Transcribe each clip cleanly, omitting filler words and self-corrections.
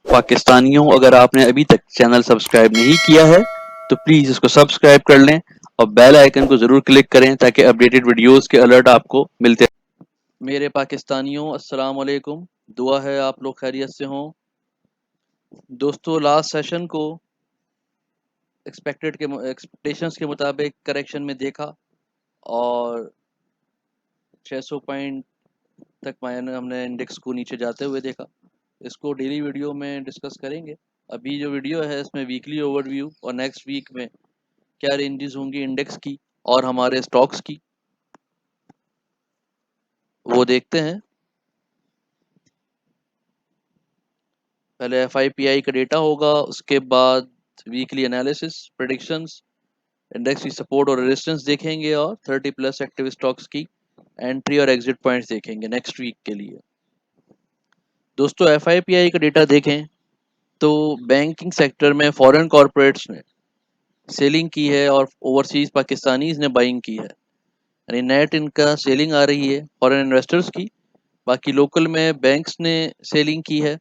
पाकिस्तानियों, अगर आपने अभी तक चैनल सब्सक्राइब नहीं किया है तो प्लीज़ इसको सब्सक्राइब कर लें और बेल आइकन को ज़रूर क्लिक करें ताकि अपडेटेड वीडियोस के अलर्ट आपको मिलते रहें। मेरे पाकिस्तानियों, अस्सलाम वालेकुम। दुआ है आप लोग खैरियत से हों। दोस्तों, लास्ट सेशन को एक्सपेक्टेशंस के मुताबिक करेक्शन में देखा और 600 पॉइंट तक हमने इंडेक्स को नीचे जाते हुए देखा। इसको डेली वीडियो में डिस्कस करेंगे। अभी जो वीडियो है इसमें वीकली ओवरव्यू और नेक्स्ट वीक में क्या रेंजेस होंगी इंडेक्स की और हमारे स्टॉक्स की, वो देखते हैं। पहले एफआईपीआई का डेटा होगा, उसके बाद वीकली एनालिसिस, प्रेडिक्शंस, इंडेक्स की सपोर्ट और रेजिस्टेंस देखेंगे और 30+ एक्टिव स्टॉक्स की एंट्री और एग्जिट पॉइंट्स देखेंगे नेक्स्ट वीक के लिए। दोस्तों, एफआईपीआई का डेटा देखें तो बैंकिंग सेक्टर में फॉरेन कॉरपोरेट्स ने सेलिंग की है और ओवरसीज पाकिस्तानीज ने बाइंग की है, यानी नेट इनका सेलिंग आ रही है फॉरेन इन्वेस्टर्स की। बाकी लोकल में बैंक्स ने सेलिंग की है,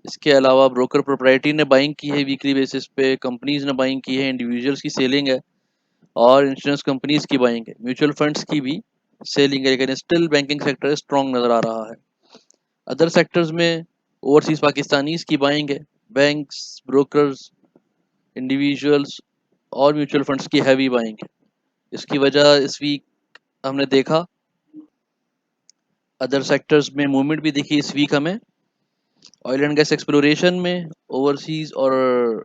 इसके अलावा ब्रोकर प्रोप्राइटरी ने बाइंग की है वीकली बेसिस पे, कंपनीज ने बाइंग की है, इंडिविजुअल्स की सेलिंग है और इंश्योरेंस कंपनीज की बाइंग है, म्यूचुअल फंड्स की भी सेलिंग है, लेकिन स्टिल बैंकिंग सेक्टर स्ट्रॉन्ग नज़र आ रहा है। अदर सेक्टर्स में ओवरसीज पाकिस्तानीज की बाइंग है, बैंक्स, ब्रोकर्स, इंडिविजुअल्स और म्यूचुअल फंड्स की हैवी बाइंग है। इसकी वजह इस वीक हमने देखा अदर सेक्टर्स में मूवमेंट भी दिखी इस वीक हमें। ऑयल एंड गैस एक्सप्लोरेशन में ओवरसीज और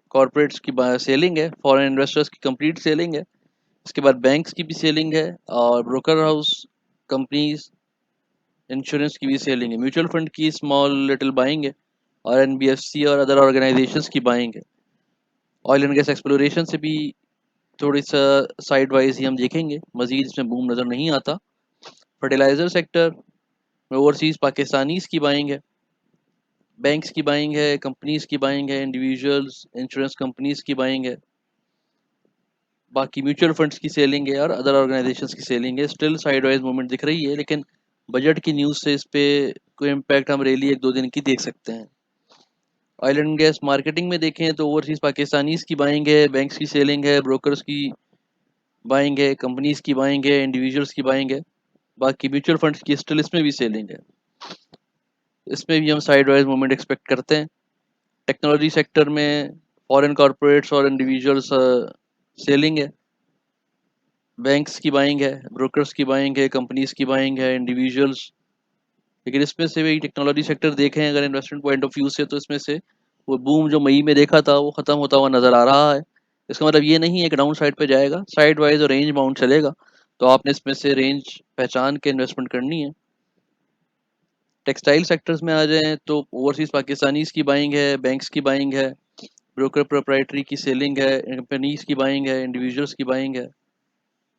कॉरपोरेट्स की सेलिंग है, फॉरेन इन्वेस्टर्स की कंप्लीट सेलिंग है। इसके बाद बैंक्स की भी सेलिंग है और ब्रोकर हाउस, कंपनीज, इंश्योरेंस की भी सेलिंग है। म्यूचुअल फंड की स्मॉल लिटिल बाइंग है और एनबीएफसी और अदर ऑर्गेनाइजेशंस की बाइंग है। ऑयल एंड गैस एक्सप्लोरेशन से भी थोड़ी सा साइड वाइज ही हम देखेंगे, मजीद इसमें बूम नज़र नहीं आता। फर्टिलाइजर सेक्टर में ओवरसीज पाकिस्तानीज की बाइंग है, बैंक्स की बाइंग है, कंपनीज की बाइंग है, इंडिविजुअल्स, इंश्योरेंस कंपनीज की बाइंग है। बाकी म्यूचुअल फंड्स की सेलिंग है और अदर ऑर्गेनाइजेशंस की सेलिंग है। स्टिल साइडवाइज मूवमेंट दिख रही है, लेकिन बजट की न्यूज़ से इस पे कोई इम्पैक्ट हम रेली 1-2 दिन की देख सकते हैं। ऑयल एंड गैस मार्केटिंग में देखें तो ओवरसीज पाकिस्तानीज की बाइंग है, बैंक्स की सेलिंग है, ब्रोकर्स की बाइंग है, कंपनीज की बाइंग है, इंडिविजुअल्स की बाइंग है। बाकी म्यूचुअल फंड्स की स्टिल इसमें भी सेलिंग है, इसमें भी हम साइडवाइज मूवमेंट एक्सपेक्ट करते हैं। टेक्नोलॉजी सेक्टर में फॉरेन कॉरपोरेट्स और इंडिविजुअल्स सेलिंग है, बैंक्स की बाइंग है, ब्रोकर्स की बाइंग है, कंपनीज की बाइंग है, इंडिविजुअल्स। लेकिन इसमें से भी टेक्नोलॉजी सेक्टर देखें अगर इन्वेस्टमेंट पॉइंट ऑफ व्यू से, तो इसमें से वो बूम जो मई में देखा था वो ख़त्म होता हुआ नज़र आ रहा है। इसका मतलब ये नहीं है कि डाउन साइड पे जाएगा, साइड वाइज और रेंज बाउंड चलेगा, तो आपने इसमें से रेंज पहचान के इन्वेस्टमेंट करनी है। टेक्सटाइल सेक्टर्स में आ जाएँ तो ओवरसीज़ पाकिस्तानीज़ की बाइंग है, बैंक्स की बाइंग है, ब्रोकर प्रोप्राइटरी की सेलिंग है, कंपनीज़ की बाइंग है, इंडिविजुअल्स की बाइंग है,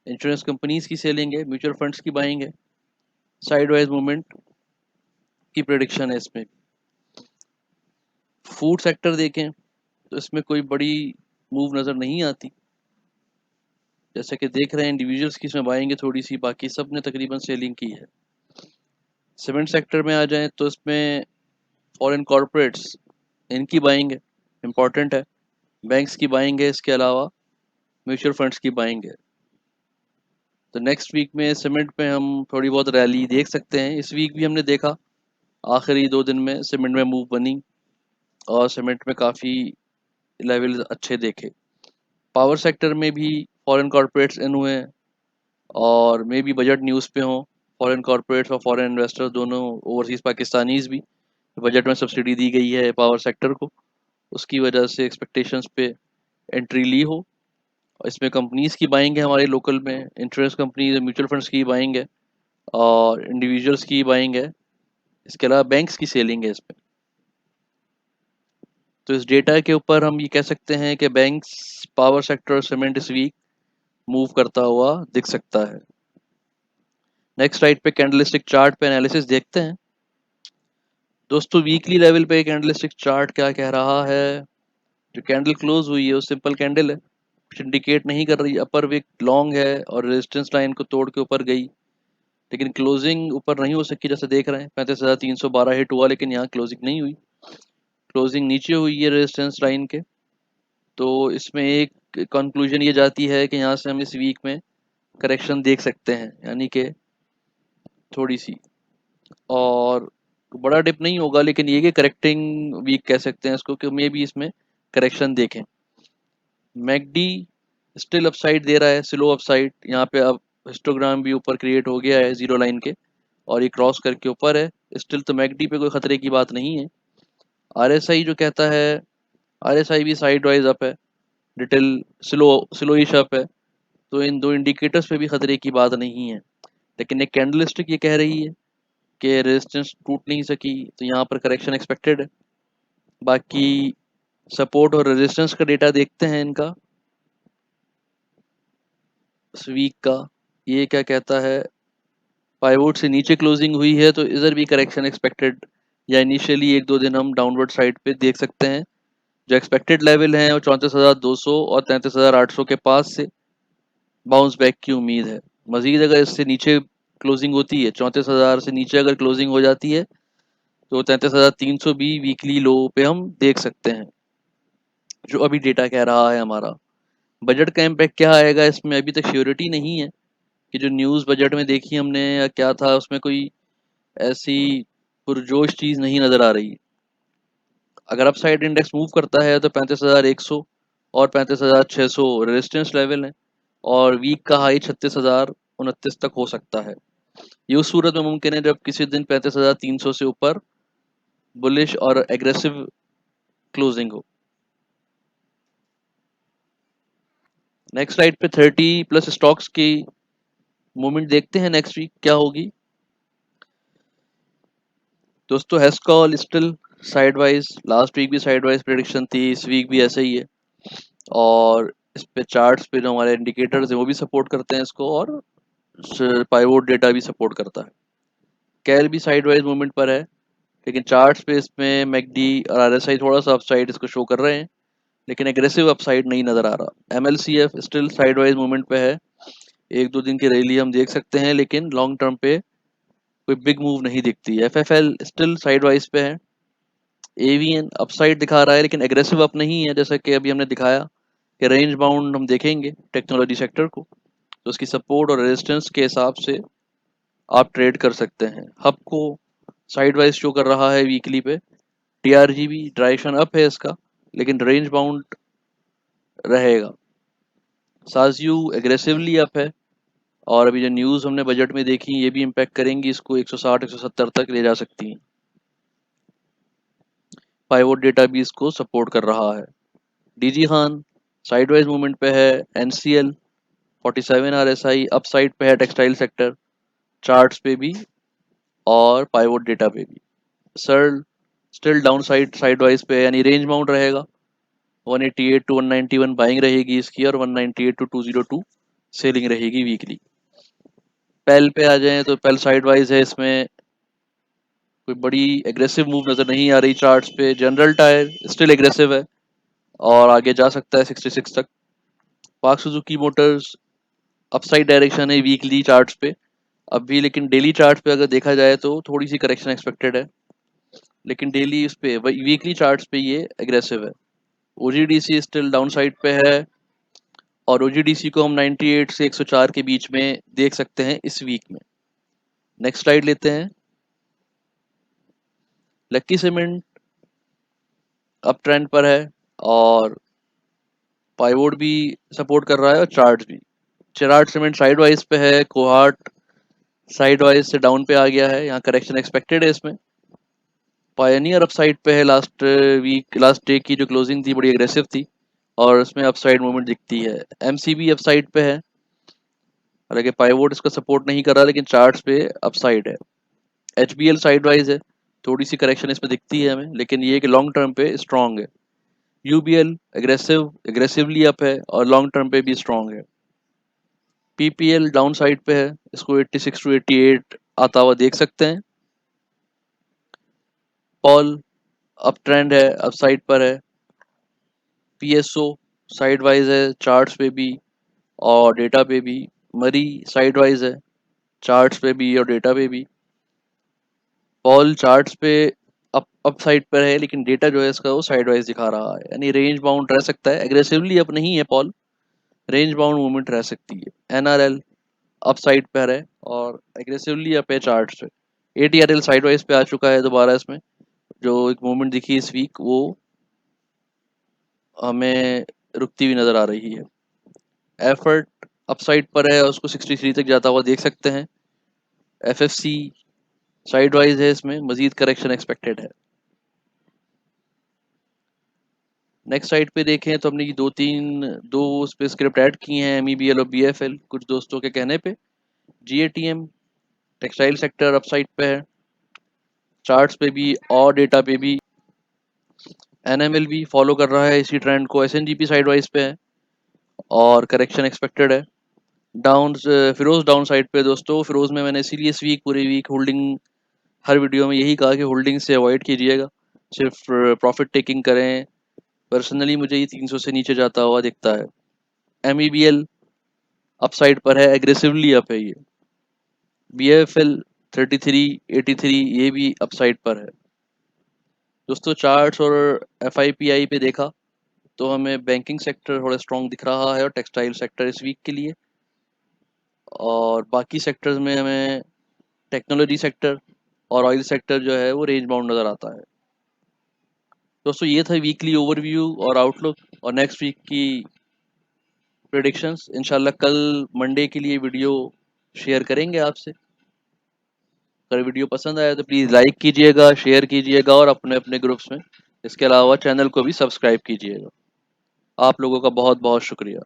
इंश्योरेंस कंपनीज़ की सेलिंग है, म्यूचुअल फंड्स की बाइंग है। साइड वाइज मूवमेंट की प्रेडिक्शन है इसमें। फूड सेक्टर देखें तो इसमें कोई बड़ी मूव नज़र नहीं आती, जैसे कि देख रहे हैं इंडिविजुअल्स की इसमें बाइंग है थोड़ी सी, बाकी सब ने तकरीबन सेलिंग की है। सीमेंट सेक्टर में आ जाएँ तो इसमें फॉरेन कॉरपोरेट्स, इनकी बाइंग है, इम्पॉर्टेंट है, बैंक्स की बाइंग है, इसके अलावा म्यूचुअल फंड्स की बाइंग है। तो नेक्स्ट वीक में सीमेंट में हम थोड़ी बहुत रैली देख सकते हैं। इस वीक भी हमने देखा आखिरी 2 दिन में सीमेंट में मूव बनी और सीमेंट में काफ़ी लेवल अच्छे देखे। पावर सेक्टर में भी फॉरेन कॉरपोरेट्स इन हुए हैं और मे बी बजट न्यूज़ पे हों, फॉरेन कॉरपोरेट्स और फॉरेन इन्वेस्टर्स दोनों, ओवरसीज़ पाकिस्तानीज़ भी। बजट में सब्सिडी दी गई है पावर सेक्टर को, उसकी वजह से एक्सपेक्टेशंस पे एंट्री ली हो। इसमें कंपनीज़ की बाइंग है हमारे लोकल में, इंश्योरेंस कंपनीज, म्यूचुअल फंड्स की बाइंग है और इंडिविजुअल्स की बाइंग है। इसके अलावा बैंक्स की सेलिंग है इसमें। तो इस डेटा के ऊपर हम ये कह सकते हैं कि बैंक्स, पावर सेक्टर और सीमेंट इस वीक मूव करता हुआ दिख सकता है। नेक्स्ट स्लाइड पे कैंडलस्टिक चार्ट पे एनालिसिस देखते हैं। दोस्तों, वीकली लेवल पे कैंडलस्टिक चार्ट क्या कह रहा है? जो कैंडल क्लोज हुई है वो सिंपल कैंडल है, कुछ इंडिकेट नहीं कर रही। अपर विक लॉन्ग है और रेजिस्टेंस लाइन को तोड़ के ऊपर गई, लेकिन क्लोजिंग ऊपर नहीं हो सकी। जैसे देख रहे हैं 35,312 हिट हुआ, लेकिन यहाँ क्लोजिंग नहीं हुई। क्लोजिंग नीचे हुई है रेजिस्टेंस लाइन के, तो इसमें एक कंक्लूजन ये जाती है कि यहाँ से हम इस वीक में करेक्शन देख सकते हैं, यानी कि थोड़ी सी, और बड़ा डिप नहीं होगा, लेकिन ये कि करेक्टिंग वीक कह सकते हैं इसको, कि मे भी इसमें करेक्शन देखें। मैकडी स्टिल अपसाइड दे रहा है, स्लो अपसाइड। यहाँ पे अब हिस्टोग्राम भी ऊपर क्रिएट हो गया है जीरो लाइन के, और ये क्रॉस करके ऊपर है। स्टिल तो मैकडी पे कोई खतरे की बात नहीं है। आरएसआई जो कहता है, आरएसआई भी साइड वाइज अप है, डिटेल स्लोइश अप है, तो इन दो इंडिकेटर्स पे भी खतरे की बात नहीं है। लेकिन एक कैंडलस्टिक ये कह रही है कि रेजिस्टेंस टूट नहीं सकी, तो यहाँ पर करेक्शन एक्सपेक्टेड है। बाकी सपोर्ट और रेजिस्टेंस का डेटा देखते हैं इनका इस वीक का। ये क्या कहता है, पाइवोट से नीचे क्लोजिंग हुई है तो इधर भी करेक्शन एक्सपेक्टेड, या इनिशियली एक दो दिन हम डाउनवर्ड साइड पे देख सकते हैं। जो एक्सपेक्टेड लेवल हैं वो 34,200 और 33,800 के पास से बाउंस बैक की उम्मीद है। मजीद अगर इससे नीचे क्लोजिंग होती है, 34,000 से नीचे अगर क्लोजिंग हो जाती है, तो 33,300 भी वीकली लो पे हम देख सकते हैं, जो अभी डेटा कह रहा है हमारा। बजट का इम्पैक्ट क्या आएगा इसमें अभी तक श्योरिटी नहीं है, कि जो न्यूज़ बजट में देखी हमने या क्या था, उसमें कोई ऐसी पुरजोश चीज़ नहीं नज़र आ रही। अगर अपसाइड इंडेक्स मूव करता है तो 35,100 और 35,600 रेजिस्टेंस लेवल है, और वीक का हाई 36,029 तक हो सकता है। ये उस सूरत में मुमकिन है जब किसी दिन 35,300 से ऊपर बुलिश और एग्रेसिव क्लोजिंग हो। नेक्स्ट स्लाइड पे 30+ स्टॉक्स की मूवमेंट देखते हैं नेक्स्ट वीक क्या होगी। दोस्तों हेस्कॉल स्टिल साइडवाइज, लास्ट वीक भी साइडवाइज प्रेडिक्शन थी, इस वीक भी ऐसे ही है, और इस पे चार्ट्स पे जो हमारे इंडिकेटर्स हैं वो भी सपोर्ट करते हैं इसको, और पाइवोट डेटा भी सपोर्ट करता है। कैल भी साइडवाइज मूवमेंट पर है, लेकिन चार्ट्स पे इसमें मैकडी और आरएसआई थोड़ा सा अपसाइड इसको शो कर रहे हैं, लेकिन एग्रेसिव अपसाइड नहीं नज़र आ रहा। एमएलसीएफ स्टिल साइडवाइज मूवमेंट पे है, एक दो दिन की रैली हम देख सकते हैं, लेकिन लॉन्ग टर्म पे कोई बिग मूव नहीं दिखती। एफएफएल स्टिल साइडवाइज पे है। एवीएन अपसाइड दिखा रहा है, लेकिन एग्रेसिव अप नहीं है, जैसा कि अभी हमने दिखाया कि रेंज बाउंड हम देखेंगे टेक्नोलॉजी सेक्टर को, तो उसकी सपोर्ट और रेजिस्टेंस के हिसाब से आप ट्रेड कर सकते हैं। हब को साइडवाइज शो कर रहा है वीकली पे। टीआरजी भी डायरेक्शन अप है इसका, लेकिन रेंज बाउंड रहेगा। साजियो एग्रेसिवली अप है, और अभी जो न्यूज़ हमने बजट में देखी ये भी इम्पैक्ट करेंगी इसको, 160 170 तक ले जा सकती हैं। पाइवोट डेटा भी इसको सपोर्ट कर रहा है। डीजी खान साइडवाइज मूवमेंट पे है। एनसीएल 47 आरएसआई अपसाइड पे है, टेक्सटाइल सेक्टर चार्ट्स पे भी और पाइवोट डेटा पे भी। Searle still down side sideways पे है, यानी रेंज बाउंड रहेगा। 188 टू 191 बाइंग रहेगी इसकी, और 198 टू 202 सेलिंग रहेगी वीकली। पेल पे आ जाएं तो पेल साइडवाइज है, इसमें कोई बड़ी एग्रेसिव मूव नज़र नहीं आ रही चार्ट्स पे। जनरल टायर स्टिल एग्रेसिव है और आगे जा सकता है 66 तक। पाक सुजुकी मोटर्स अपसाइड डायरेक्शन है वीकली चार्ट्स पे अभी, लेकिन डेली चार्ट्स पे अगर देखा जाए तो थोड़ी सी करेक्शन एक्सपेक्टेड है, लेकिन डेली इस पे वीकली चार्ट्स पे ये एग्रेसिव है। ओजीडीसी स्टिल डाउन साइड पे है, और ओजीडीसी को हम 98 से 104 के बीच में देख सकते हैं इस वीक में। नेक्स्ट स्लाइड लेते हैं। लक्की सीमेंट अप ट्रेंड पर है, और पाइवोट भी सपोर्ट कर रहा है, और चार्ट भी। चिराट सीमेंट साइड वाइज पे है। कोहाट साइड वाइज से डाउन पे आ गया है, यहाँ करेक्शन एक्सपेक्टेड है इसमें। पायनियर अपसाइड पे है, लास्ट डे की जो क्लोजिंग थी बड़ी एग्रेसिव थी, और उसमें अपसाइड मूवमेंट दिखती है। एमसीबी अपसाइड पे है, हालांकि पाइवोट इसका सपोर्ट नहीं कर रहा, लेकिन चार्ट्स पे अपसाइड है। एचबीएल साइड वाइज है, थोड़ी सी करेक्शन इसमें दिखती है हमें, लेकिन ये कि लॉन्ग टर्म पे स्ट्रांग है। यूबीएल एग्रेसिवली अप है, और लॉन्ग टर्म पे भी स्ट्रांग है। पीपीएल डाउन साइड पे है, इसको 86 टू 88 आता हुआ देख सकते हैं। पॉल अप ट्रेंड है, अप साइड पर है। पीएसओ साइड वाइज है चार्ट्स पे भी और डेटा पे भी। मरी साइड वाइज है चार्ट्स पे भी और डेटा पे भी। पॉल चार्ट्स पे अप साइड पर है, लेकिन डेटा जो है इसका वो साइड वाइज दिखा रहा है, यानी रेंज बाउंड रह सकता है, एग्रेसिवली अप नहीं है पॉल, रेंज बाउंड मूवमेंट रह सकती है। एनआरएल अप साइड पर है और एग्रेसिवली अप है चार्ट से। एटीआरएल साइड वाइज पे आ चुका है दोबारा, इसमें जो एक मूवमेंट दिखी इस वीक वो हमें रुकती हुई नजर आ रही है। एफर्ट अपसाइड पर है, उसको 63 तक जाता हुआ देख सकते हैं। एफएफसी साइड वाइज है, इसमें मजीद करेक्शन एक्सपेक्टेड है। नेक्स्ट साइड पे देखें तो हमने ये दो उस पे स्क्रिप्ट ऐड की हैं, एमईबीएल और बीएफएल, कुछ दोस्तों के कहने पे। जीएटीएम टेक्सटाइल सेक्टर अपसाइड पे है, चार्ट्स पे भी और डेटा पे भी। एनएमएल भी फॉलो कर रहा है इसी ट्रेंड को, एसएनजीपी साइड वाइज पे है और करेक्शन एक्सपेक्टेड है। डाउन फिरोज डाउन साइड पे दोस्तों, फिरोज में मैंने इसीलिए इस वीक पूरी वीक होल्डिंग, हर वीडियो में यही कहा कि होल्डिंग से अवॉइड कीजिएगा, सिर्फ प्रॉफिट टेकिंग करें। पर्सनली मुझे ये 300 से नीचे जाता हुआ दिखता है। एमईबीएल अपसाइड पर है, एग्रेसिवली अप है ये। बीएफएल 3383 ये भी अपसाइड पर है दोस्तों। चार्ट्स और एफआईपीआई पे देखा तो हमें बैंकिंग सेक्टर थोड़ा स्ट्रॉन्ग दिख रहा है और टेक्सटाइल सेक्टर इस वीक के लिए, और बाकी सेक्टर्स में हमें टेक्नोलॉजी सेक्टर और ऑयल सेक्टर जो है वो रेंज बाउंड नज़र आता है दोस्तों। ये था वीकली ओवरव्यू और आउटलुक और नेक्स्ट वीक की प्रेडिक्शंस। इंशाल्लाह कल मंडे के लिए वीडियो शेयर करेंगे आपसे। अगर वीडियो पसंद आया तो प्लीज़ लाइक कीजिएगा, शेयर कीजिएगा और अपने अपने ग्रुप्स में, इसके अलावा चैनल को भी सब्सक्राइब कीजिएगा। आप लोगों का बहुत बहुत शुक्रिया।